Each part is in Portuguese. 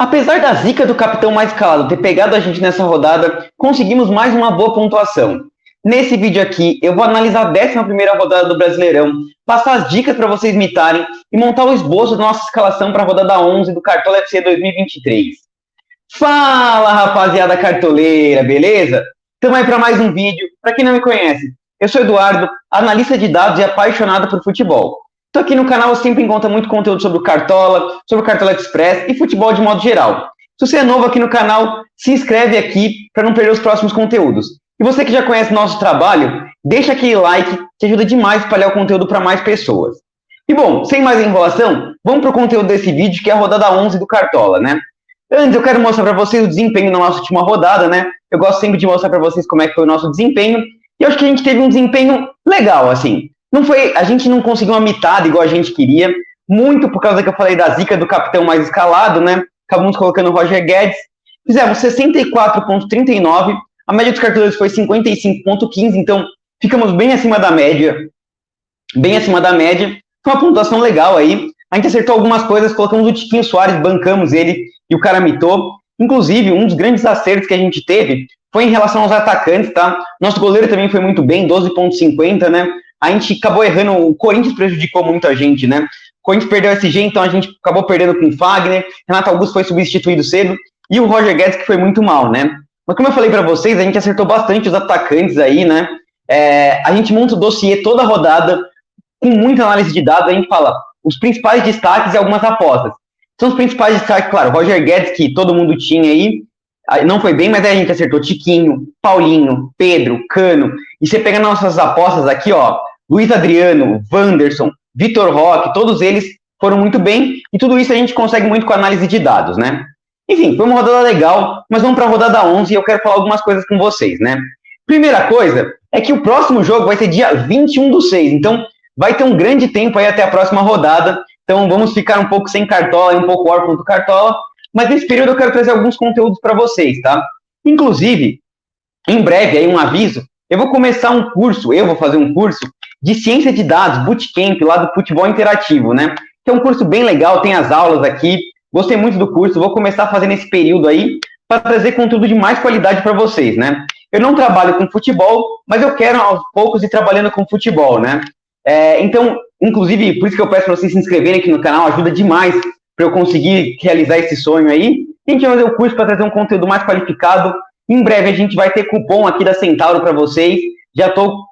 Apesar da zica do capitão mais calado ter pegado a gente nessa rodada, conseguimos mais uma boa pontuação. Nesse vídeo aqui, eu vou analisar a 11ª rodada do Brasileirão, passar as dicas para vocês imitarem e montar o esboço da nossa escalação para a rodada 11 do Cartola FC 2023. Fala, rapaziada cartoleira, beleza? Estamos aí para mais um vídeo. Para quem não me conhece, eu sou Eduardo, analista de dados e apaixonado por futebol. Então aqui no canal você sempre encontra muito conteúdo sobre o Cartola, sobre o Cartola Express e futebol de modo geral. Se você é novo aqui no canal, se inscreve aqui para não perder os próximos conteúdos. E você que já conhece nosso trabalho, deixa aquele like, que ajuda demais a espalhar o conteúdo para mais pessoas. E bom, sem mais enrolação, vamos para o conteúdo desse vídeo, que é a rodada 11 do Cartola, né? Antes eu quero mostrar para vocês o desempenho da nossa última rodada, né? Eu gosto sempre de mostrar para vocês como é que foi o nosso desempenho. E eu acho que a gente teve um desempenho legal, assim. A gente não conseguiu uma mitada igual a gente queria, muito por causa que eu falei da zica do capitão mais escalado, né? Acabamos colocando o Roger Guedes. Fizemos 64,39, a média dos cartoleiros foi 55,15, então ficamos bem acima da média. Bem acima da média. Foi uma pontuação legal aí. A gente acertou algumas coisas, colocamos o Tiquinho Soares, bancamos ele e o cara mitou. Inclusive, um dos grandes acertos que a gente teve foi em relação aos atacantes, tá? Nosso goleiro também foi muito bem, 12,50, né? A gente acabou errando, o Corinthians prejudicou muito a gente, né? O Corinthians perdeu o SG, então a gente acabou perdendo com o Fagner, Renato Augusto foi substituído cedo, e o Roger Guedes que foi muito mal, né? Mas como eu falei para vocês, a gente acertou bastante os atacantes aí, né? A gente monta o dossiê toda a rodada, com muita análise de dados, a gente fala os principais destaques e algumas apostas. São os principais destaques, claro, Roger Guedes, que todo mundo tinha aí, não foi bem, mas aí a gente acertou Tiquinho, Paulinho, Pedro, Cano, e você pega nossas apostas aqui, ó, Luiz Adriano, Wanderson, Vitor Roque, todos eles foram muito bem, e tudo isso a gente consegue muito com a análise de dados, né? Enfim, foi uma rodada legal, mas vamos para a rodada 11 e eu quero falar algumas coisas com vocês, né? Primeira coisa é que o próximo jogo vai ser dia 21/6, então vai ter um grande tempo aí até a próxima rodada, então vamos ficar um pouco sem Cartola e um pouco órfão do Cartola, mas nesse período eu quero trazer alguns conteúdos para vocês, tá? Inclusive, em breve, aí um aviso, eu vou fazer um curso de ciência de dados, bootcamp, lá do Futebol Interativo, né? Que é um curso bem legal, tem as aulas aqui, gostei muito do curso, vou começar a fazer nesse período aí, para trazer conteúdo de mais qualidade para vocês, né? Eu não trabalho com futebol, mas eu quero aos poucos ir trabalhando com futebol, né? Então, inclusive, por isso que eu peço para vocês se inscreverem aqui no canal, ajuda demais para eu conseguir realizar esse sonho aí. A gente vai fazer o curso para trazer um conteúdo mais qualificado. Em breve a gente vai ter cupom aqui da Centauro para vocês. Já estou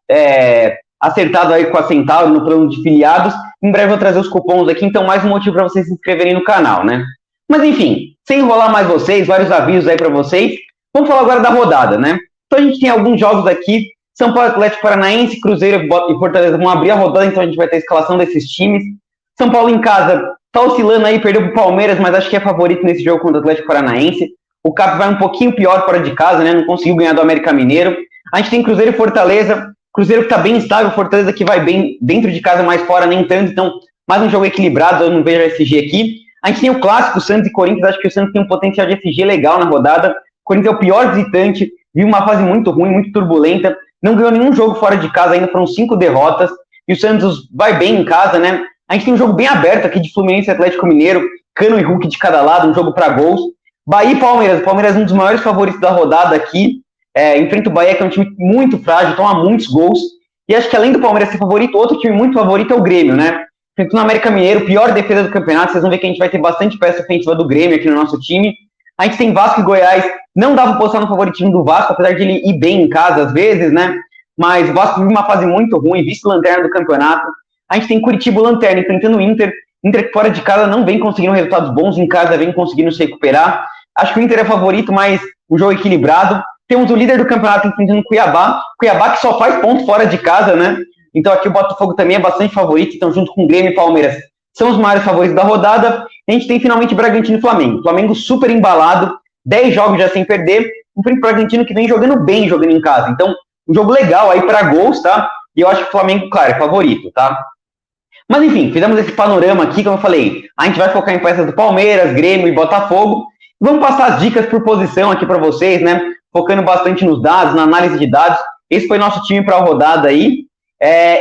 acertado aí com a Centauro no plano de filiados. Em breve eu vou trazer os cupons aqui, então mais um motivo para vocês se inscreverem no canal, né? Mas enfim, sem enrolar mais vocês, vários avisos aí para vocês. Vamos falar agora da rodada, né? Então a gente tem alguns jogos aqui. São Paulo, Atlético Paranaense, Cruzeiro e Fortaleza vão abrir a rodada, então a gente vai ter a escalação desses times. São Paulo em casa tá oscilando aí, perdeu pro Palmeiras, mas acho que é favorito nesse jogo contra o Atlético Paranaense. O Cap vai um pouquinho pior fora de casa, né? Não conseguiu ganhar do América Mineiro. A gente tem Cruzeiro e Fortaleza. Cruzeiro que tá bem estável, Fortaleza que vai bem dentro de casa, mais fora nem tanto. Então, mais um jogo equilibrado, eu não vejo a SG aqui. A gente tem o clássico, Santos e Corinthians. Acho que o Santos tem um potencial de SG legal na rodada. O Corinthians é o pior visitante, vive uma fase muito ruim, muito turbulenta. Não ganhou nenhum jogo fora de casa, ainda foram 5 derrotas. E o Santos vai bem em casa, né? A gente tem um jogo bem aberto aqui de Fluminense e Atlético Mineiro, Cano e Hulk de cada lado, um jogo para gols. Bahia e Palmeiras. O Palmeiras é um dos maiores favoritos da rodada aqui. Enfrenta o Bahia, que é um time muito frágil, toma muitos gols. E acho que além do Palmeiras ser favorito, outro time muito favorito é o Grêmio, né? Enfrentando o América Mineiro, pior defesa do campeonato. Vocês vão ver que a gente vai ter bastante peça ofensiva do Grêmio aqui no nosso time. A gente tem Vasco e Goiás. Não dá pra postar no favoritismo do Vasco, apesar de ele ir bem em casa às vezes, né? Mas o Vasco vive uma fase muito ruim, vice-lanterna do campeonato. A gente tem Curitiba lanterna enfrentando o Inter. Inter que fora de casa não vem conseguindo resultados bons, em casa vem conseguindo se recuperar. Acho que o Inter é favorito, mas um jogo equilibrado. Temos o líder do campeonato enfrentando o Cuiabá. Cuiabá que só faz ponto fora de casa, né? Então aqui o Botafogo também é bastante favorito. Então junto com o Grêmio e Palmeiras são os maiores favoritos da rodada. A gente tem finalmente Bragantino e Flamengo. Flamengo super embalado, 10 jogos já sem perder. Um Bragantino que vem jogando bem, jogando em casa. Então um jogo legal aí para gols, tá? E eu acho que o Flamengo, claro, é favorito, tá? Mas enfim, fizemos esse panorama aqui, como eu falei. A gente vai focar em peças do Palmeiras, Grêmio e Botafogo. Vamos passar as dicas por posição aqui para vocês, né? Focando bastante nos dados, na análise de dados. Esse foi nosso time para a rodada aí.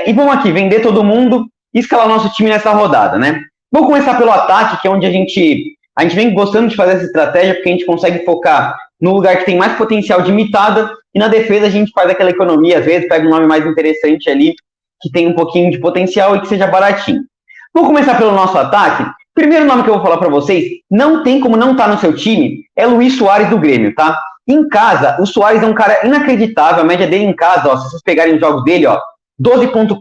E vamos aqui, vender todo mundo e escalar nosso time nessa rodada, né? Vou começar pelo ataque, que é onde a gente A gente vem gostando de fazer essa estratégia porque a gente consegue focar no lugar que tem mais potencial de mitada e na defesa a gente faz aquela economia, às vezes pega um nome mais interessante ali, que tem um pouquinho de potencial e que seja baratinho. Vamos começar pelo nosso ataque. Primeiro nome que eu vou falar para vocês, não tem como não estar no seu time, é Luis Soares do Grêmio, tá? Em casa, o Soares é um cara inacreditável, a média dele em casa, ó, se vocês pegarem os jogos dele, ó, 12.4,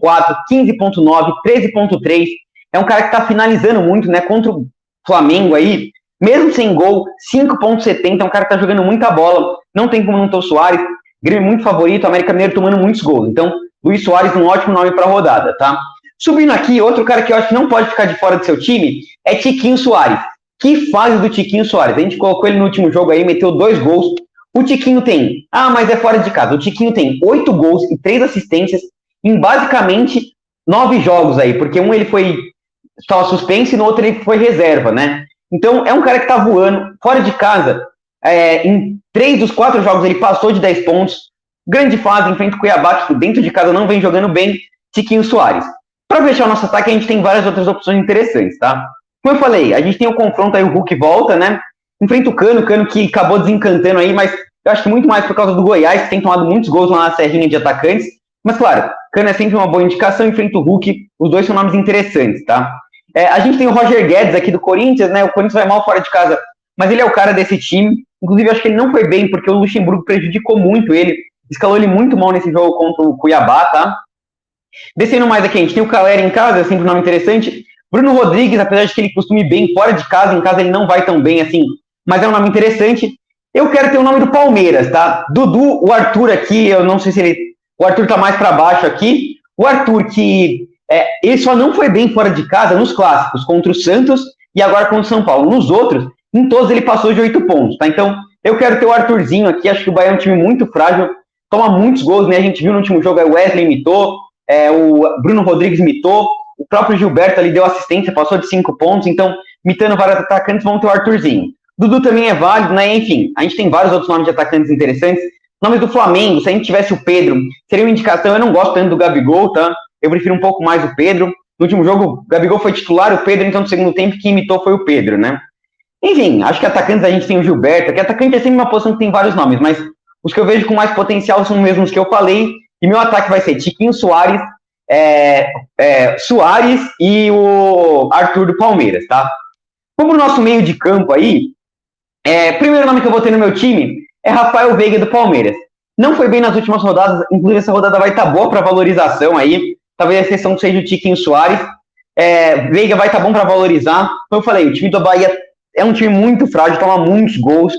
15.9, 13.3, é um cara que tá finalizando muito, né, contra o Flamengo aí, mesmo sem gol, 5.70, é um cara que tá jogando muita bola, não tem como não ter o Soares, Grêmio muito favorito, América Mineiro tomando muitos gols, então Luis Soares um ótimo nome para a rodada, tá? Subindo aqui, outro cara que eu acho que não pode ficar de fora do seu time é Tiquinho Soares. Que fase do Tiquinho Soares? A gente colocou ele no último jogo aí, meteu 2 gols. O Tiquinho tem, mas é fora de casa. O Tiquinho tem 8 gols e 3 assistências em basicamente 9 jogos aí, porque um ele estava suspenso e no outro ele foi reserva, né? Então é um cara que tá voando, fora de casa, em 3 dos 4 jogos ele passou de 10 pontos. Grande fase, enfrenta o Cuiabá, que dentro de casa não vem jogando bem, Tiquinho Soares. Para fechar o nosso ataque, a gente tem várias outras opções interessantes, tá? Como eu falei, a gente tem o confronto aí, o Hulk volta, né? Enfrenta o Cano que acabou desencantando aí, mas eu acho que muito mais por causa do Goiás, que tem tomado muitos gols lá na serrinha de atacantes. Mas claro, Cano é sempre uma boa indicação, enfrenta o Hulk, os dois são nomes interessantes, tá? A gente tem o Roger Guedes aqui do Corinthians, né? O Corinthians vai mal fora de casa, mas ele é o cara desse time. Inclusive, eu acho que ele não foi bem, porque o Luxemburgo prejudicou muito ele, escalou ele muito mal nesse jogo contra o Cuiabá, tá? Descendo mais aqui, a gente tem o Calera em casa, é sempre um nome interessante. Bruno Rodrigues, apesar de que ele costume bem fora de casa, em casa ele não vai tão bem assim, mas é um nome interessante. Eu quero ter o nome do Palmeiras, tá? Dudu, o Arthur aqui, eu não sei se ele... O Arthur tá mais para baixo aqui. O Arthur, que ele só não foi bem fora de casa nos clássicos, contra o Santos e agora contra o São Paulo. Nos outros, em todos ele passou de 8 pontos, tá? Então, eu quero ter o Arthurzinho aqui, acho que o Bahia é um time muito frágil, toma muitos gols, né? A gente viu no último jogo, o Wesley imitou, o Bruno Rodrigues mitou, o próprio Gilberto ali deu assistência, passou de 5 pontos, então, mitando vários atacantes, vão ter o Arthurzinho. Dudu também é válido, né? Enfim, a gente tem vários outros nomes de atacantes interessantes. Nomes do Flamengo, se a gente tivesse o Pedro, seria uma indicação, eu não gosto tanto do Gabigol, tá? Eu prefiro um pouco mais o Pedro. No último jogo, o Gabigol foi titular, o Pedro, então, no segundo tempo, quem imitou foi o Pedro, né? Enfim, acho que atacantes a gente tem o Gilberto, que atacante é sempre uma posição que tem vários nomes, mas os que eu vejo com mais potencial são os mesmos que eu falei, e meu ataque vai ser Tiquinho Soares, Soares e o Arthur do Palmeiras, tá? Como o nosso meio de campo aí, primeiro nome que eu vou ter no meu time é Rafael Veiga do Palmeiras. Não foi bem nas últimas rodadas, inclusive essa rodada vai estar boa para valorização aí, talvez a exceção seja o Tiquinho Soares. Veiga vai estar bom para valorizar. Como eu falei, o time do Bahia é um time muito frágil, toma muitos gols.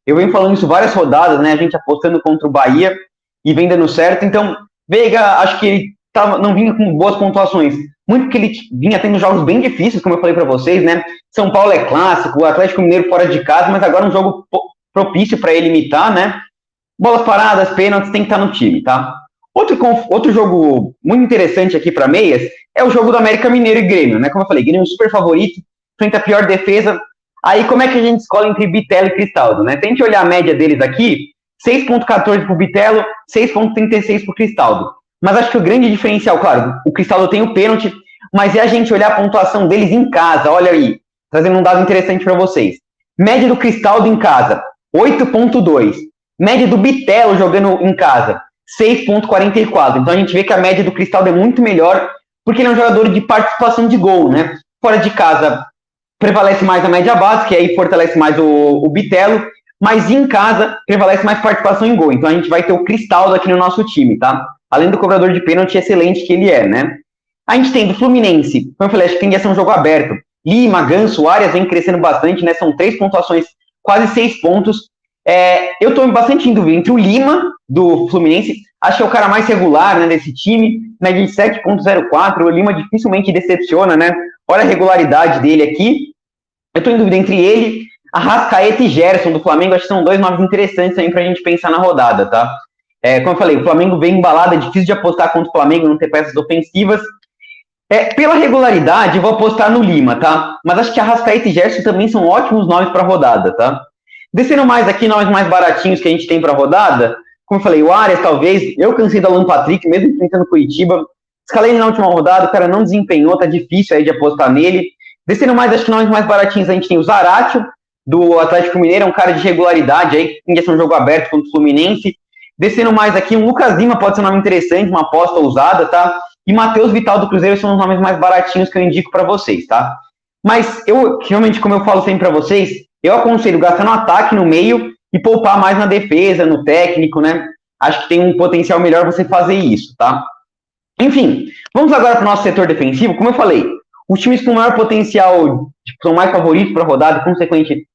Eu venho falando isso várias rodadas, né? A gente apostando contra o Bahia e vem dando certo. Então, Veiga, acho que ele não vinha com boas pontuações. Muito porque ele vinha tendo jogos bem difíceis, como eu falei para vocês, né? São Paulo é clássico, o Atlético Mineiro fora de casa, mas agora é um jogo propício para ele imitar, né? Bolas paradas, pênaltis, tem que estar no time, tá? Outro jogo muito interessante aqui para meias é o jogo do América Mineiro e Grêmio, né? Como eu falei, Grêmio super favorito, frente à pior defesa. Aí como é que a gente escolhe entre Bitelo e Cristaldo, né? Se a gente olhar a média deles aqui, 6.14 pro Bitelo, 6.36 pro Cristaldo. Mas acho que o grande diferencial, claro, o Cristaldo tem o pênalti, mas é a gente olhar a pontuação deles em casa, olha aí, trazendo um dado interessante para vocês. Média do Cristaldo em casa, 8.2. Média do Bitelo jogando em casa, 6.44. Então a gente vê que a média do Cristaldo é muito melhor, porque ele é um jogador de participação de gol, né? Fora de casa, prevalece mais a média básica, e aí fortalece mais o Bitelo, mas em casa, prevalece mais participação em gol. Então a gente vai ter o Cristaldo aqui no nosso time, tá? Além do cobrador de pênalti excelente que ele é, né? A gente tem do Fluminense, como eu falei, acho que tende a ser um jogo aberto. Lima, Ganso, Arias vem crescendo bastante, né? São 3 pontuações, quase 6 pontos. Eu estou bastante em dúvida entre o Lima, do Fluminense, acho que é o cara mais regular, né, desse time, média de 7.04, o Lima dificilmente decepciona, né? Olha a regularidade dele aqui. Eu estou em dúvida entre ele, Arrascaeta e Gerson do Flamengo, acho que são dois nomes interessantes também pra gente pensar na rodada, tá? Como eu falei, o Flamengo vem embalado, é difícil de apostar contra o Flamengo, não ter peças ofensivas. Pela regularidade, eu vou apostar no Lima, tá? Mas acho que Arrascaeta e Gerson também são ótimos nomes pra rodada, tá? Descendo mais aqui, nomes mais baratinhos que a gente tem pra rodada, como eu falei, o Arias talvez, eu cansei do Alan Patrick, mesmo enfrentando Curitiba, escalei ele na última rodada, o cara não desempenhou, tá difícil aí de apostar nele. Descendo mais, acho que nomes mais baratinhos, a gente tem o Zaratio, do Atlético Mineiro, é um cara de regularidade aí, tem que ser um jogo aberto contra o Fluminense. Descendo mais aqui, um Lucas Lima pode ser um nome interessante, uma aposta ousada, tá? E Matheus Vital do Cruzeiro são os nomes mais baratinhos que eu indico para vocês, tá? Mas eu, realmente, como eu falo sempre para vocês, eu aconselho gastar no ataque, no meio, e poupar mais na defesa, no técnico, né? Acho que tem um potencial melhor você fazer isso, tá? Enfim, vamos agora para o nosso setor defensivo. Como eu falei, os times com maior potencial, são mais favoritos para a rodada, consequentemente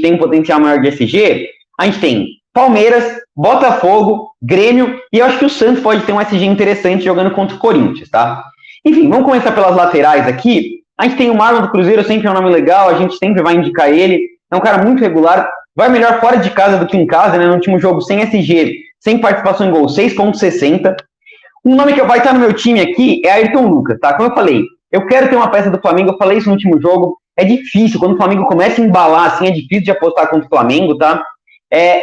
tem um potencial maior de SG. A gente tem Palmeiras, Botafogo, Grêmio, e eu acho que o Santos pode ter um SG interessante jogando contra o Corinthians, tá? Enfim, vamos começar pelas laterais aqui. A gente tem o Marlon do Cruzeiro, sempre é um nome legal, a gente sempre vai indicar ele. É um cara muito regular, vai melhor fora de casa do que em casa, né? No último jogo, sem SG, sem participação em gol, 6,60. Um nome que vai estar no meu time aqui é Ayrton Lucas, tá? Como eu falei, eu quero ter uma peça do Flamengo, eu falei isso no último jogo. É difícil, quando o Flamengo começa a embalar, assim, é difícil de apostar contra o Flamengo, tá?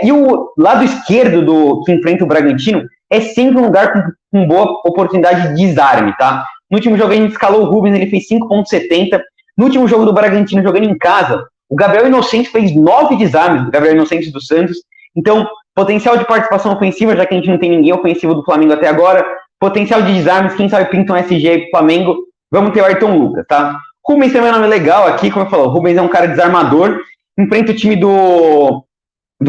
E o lado esquerdo que enfrenta o Bragantino é sempre um lugar com boa oportunidade de desarme, tá? No último jogo a gente escalou o Rubens, ele fez 5,70. No último jogo do Bragantino, jogando em casa, o Gabriel Inocente fez 9 desarmes, o Gabriel Inocente do Santos. Então, potencial de participação ofensiva, já que a gente não tem ninguém ofensivo do Flamengo até agora. Potencial de desarmes, quem sabe pinta um SG aí pro Flamengo. Vamos ter o Ayrton Lucas, tá? Rubens também é um nome legal aqui, como eu falo, o Rubens é um cara desarmador, enfrenta o time do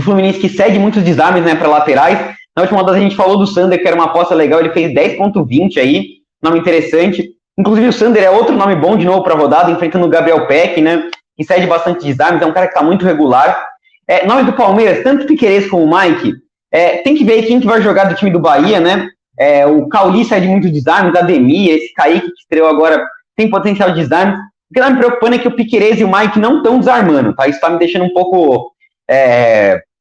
Fluminense que cede muitos desarmes, né, para laterais. Na última rodada a gente falou do Sander, que era uma aposta legal, ele fez 10,20 aí, nome interessante. Inclusive o Sander é outro nome bom de novo para a rodada, enfrentando o Gabriel Peck, né, que cede bastante desarmes, é um cara que está muito regular. Nome do Palmeiras, tanto o Piquerez como o Mike, tem que ver quem que vai jogar do time do Bahia, né? O Cauli cede muito desarmes, Ademir, esse Kaique que estreou agora tem potencial de desarme. O que está me preocupando é que o Piquerez e o Mike não estão desarmando, tá? Isso está me deixando um pouco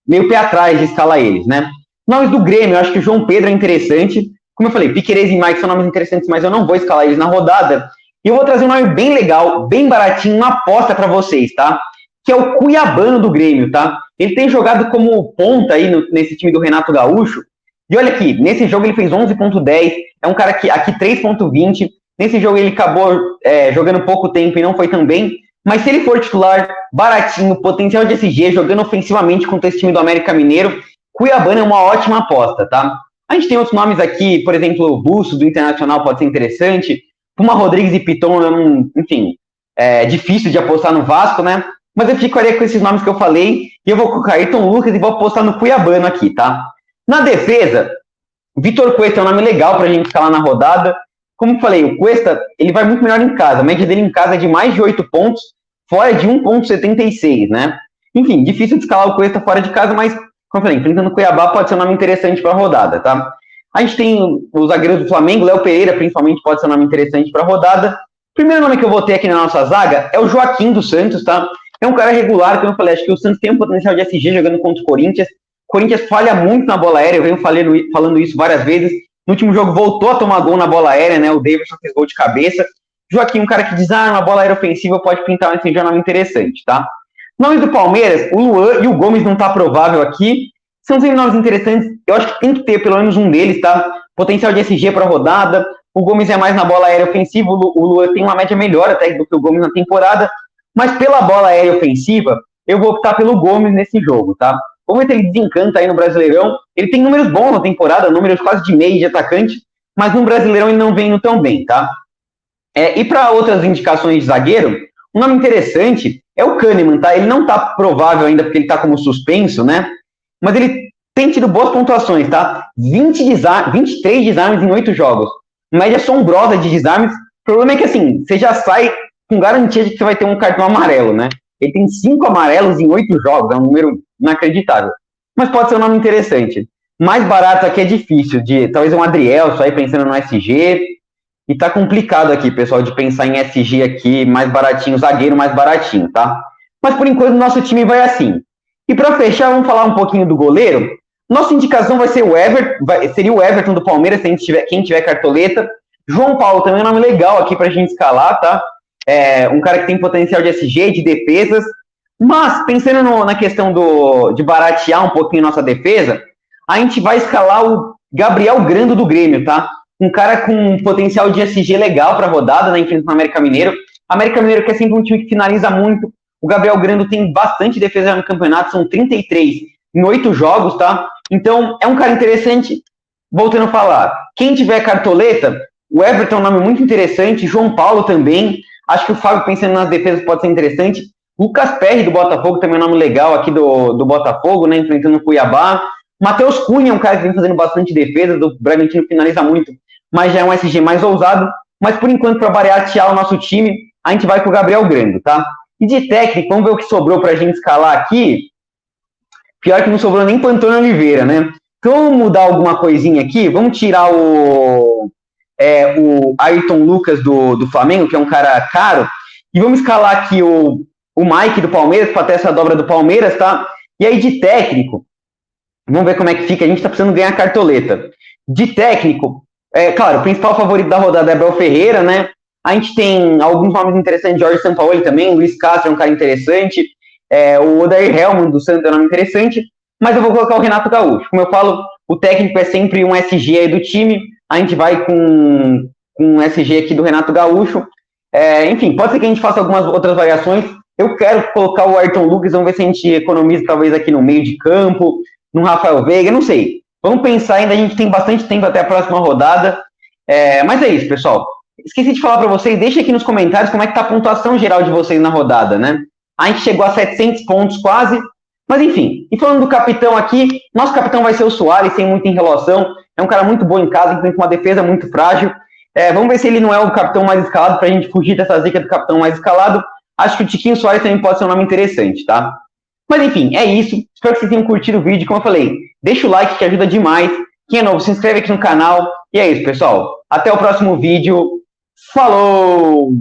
meio pé atrás de escalar eles, né? Nomes do Grêmio, eu acho que o João Pedro é interessante. Como eu falei, Piquerez e Mike são nomes interessantes, mas eu não vou escalar eles na rodada. E eu vou trazer um nome bem legal, bem baratinho, uma aposta para vocês, tá? Que é o Cuiabano do Grêmio, tá? Ele tem jogado como ponta aí nesse time do Renato Gaúcho. E olha aqui, nesse jogo ele fez 11,10, é um cara que aqui 3,20. Nesse jogo ele acabou jogando pouco tempo e não foi tão bem. Mas se ele for titular, baratinho, potencial de SG, jogando ofensivamente contra esse time do América Mineiro, Cuiabano é uma ótima aposta, tá? A gente tem outros nomes aqui, por exemplo, o Busso do Internacional pode ser interessante. Puma Rodrigues e Piton, enfim, é difícil de apostar no Vasco, né? Mas eu ficaria com esses nomes que eu falei, e eu vou colocar Ayrton Lucas e vou apostar no Cuiabano aqui, tá? Na defesa, Vitor Cuesta é um nome legal pra gente escalar na rodada. Como eu falei, o Cuesta, ele vai muito melhor em casa. A média dele em casa é de mais de 8 pontos, fora de 1,76, né? Enfim, difícil de escalar o Cuesta fora de casa, mas, como eu falei, enfrentando o Cuiabá pode ser um nome interessante para a rodada, tá? A gente tem os zagueiros do Flamengo, Léo Pereira, principalmente, pode ser um nome interessante para a rodada. O primeiro nome que eu vou ter aqui na nossa zaga é o Joaquim dos Santos, tá? É um cara regular, como eu falei, acho que o Santos tem um potencial de SG jogando contra o Corinthians. O Corinthians falha muito na bola aérea, eu venho falando isso várias vezes. No último jogo voltou a tomar gol na bola aérea, né? O Davidson fez gol de cabeça. Joaquim, um cara que desarma a bola aérea ofensiva, pode pintar um SG nome interessante, tá? Nomes do Palmeiras, o Luan e o Gomes não tá provável aqui. São sempre nomes interessantes, eu acho que tem que ter pelo menos um deles, tá? Potencial de SG para a rodada. O Gomes é mais na bola aérea ofensiva, o Luan tem uma média melhor até do que o Gomes na temporada. Mas pela bola aérea ofensiva, eu vou optar pelo Gomes nesse jogo, tá? Vamos ver se ele desencanta aí no Brasileirão. Ele tem números bons na temporada, números quase de meio de atacante, mas no Brasileirão ele não vem indo tão bem, tá? E para outras indicações de zagueiro, um nome interessante é o Kahneman, tá? Ele não tá provável ainda porque ele tá como suspenso, né? Mas ele tem tido boas pontuações, tá? 23 desarmes em 8 jogos. Média assombrosa de desarmes. O problema é que, assim, você já sai com garantia de que você vai ter um cartão amarelo, né? Ele tem 5 amarelos em 8 jogos, é um número inacreditável. Mas pode ser um nome interessante. Mais barato aqui é difícil, talvez um Adriel, só aí pensando no SG. E tá complicado aqui, pessoal, de pensar em SG aqui, mais baratinho, zagueiro mais baratinho, tá? Mas por enquanto nosso time vai assim. E para fechar, vamos falar um pouquinho do goleiro. Nossa indicação vai ser seria o Everton do Palmeiras, quem tiver cartoleta. João Paulo também é um nome legal aqui pra gente escalar, tá? Um cara que tem potencial de SG, de defesas. Mas, pensando na questão de baratear um pouquinho nossa defesa, a gente vai escalar o Gabriel Grando do Grêmio, tá? Um cara com potencial de SG legal para a rodada, né, enfrentando o América Mineiro. América Mineiro, que é sempre um time que finaliza muito. O Gabriel Grando tem bastante defesa no campeonato, são 33 em 8 jogos, tá? Então, é um cara interessante. Voltando a falar, quem tiver cartoleta, o Everton é um nome muito interessante, João Paulo também. Acho que o Fábio, pensando nas defesas, pode ser interessante. Lucas Perry, do Botafogo, também é um nome legal aqui do Botafogo, né? Enfrentando o Cuiabá. Matheus Cunha é um cara que vem fazendo bastante defesa, do Bragantino finaliza muito, mas já é um SG mais ousado. Mas por enquanto, para baratear o nosso time, a gente vai com o Gabriel Grando, tá? E de técnico, vamos ver o que sobrou pra gente escalar aqui. Pior que não sobrou nem pro Antônio Oliveira, né? Então vamos mudar alguma coisinha aqui. Vamos tirar o Ayrton Lucas do Flamengo, que é um cara caro. E vamos escalar aqui o Mike do Palmeiras, para ter essa dobra do Palmeiras, tá? E aí de técnico, vamos ver como é que fica. A gente tá precisando ganhar cartoleta. De técnico, claro, o principal favorito da rodada é Abel Ferreira, né? A gente tem alguns nomes interessantes, Jorge Sampaoli também, Luiz Castro é um cara interessante, o Odair Helmut do Santos é um nome interessante, mas eu vou colocar o Renato Gaúcho. Como eu falo, o técnico é sempre um SG aí do time, a gente vai com um SG aqui do Renato Gaúcho. Enfim, pode ser que a gente faça algumas outras variações. Eu quero colocar o Ayrton Lucas, vamos ver se a gente economiza talvez aqui no meio de campo, no Rafael Veiga, não sei. Vamos pensar ainda, a gente tem bastante tempo até a próxima rodada. Mas é isso, pessoal. Esqueci de falar para vocês, deixa aqui nos comentários como é que tá a pontuação geral de vocês na rodada, né? A gente chegou a 700 pontos quase, mas enfim. E falando do capitão aqui, nosso capitão vai ser o Soares, sem muita enrolação. É um cara muito bom em casa, tem uma defesa muito frágil. Vamos ver se ele não é o capitão mais escalado, pra gente fugir dessa zica do capitão mais escalado. Acho que o Tiquinho Soares também pode ser um nome interessante, tá? Mas enfim, é isso. Espero que vocês tenham curtido o vídeo. Como eu falei, deixa o like que ajuda demais. Quem é novo, se inscreve aqui no canal. E é isso, pessoal. Até o próximo vídeo. Falou!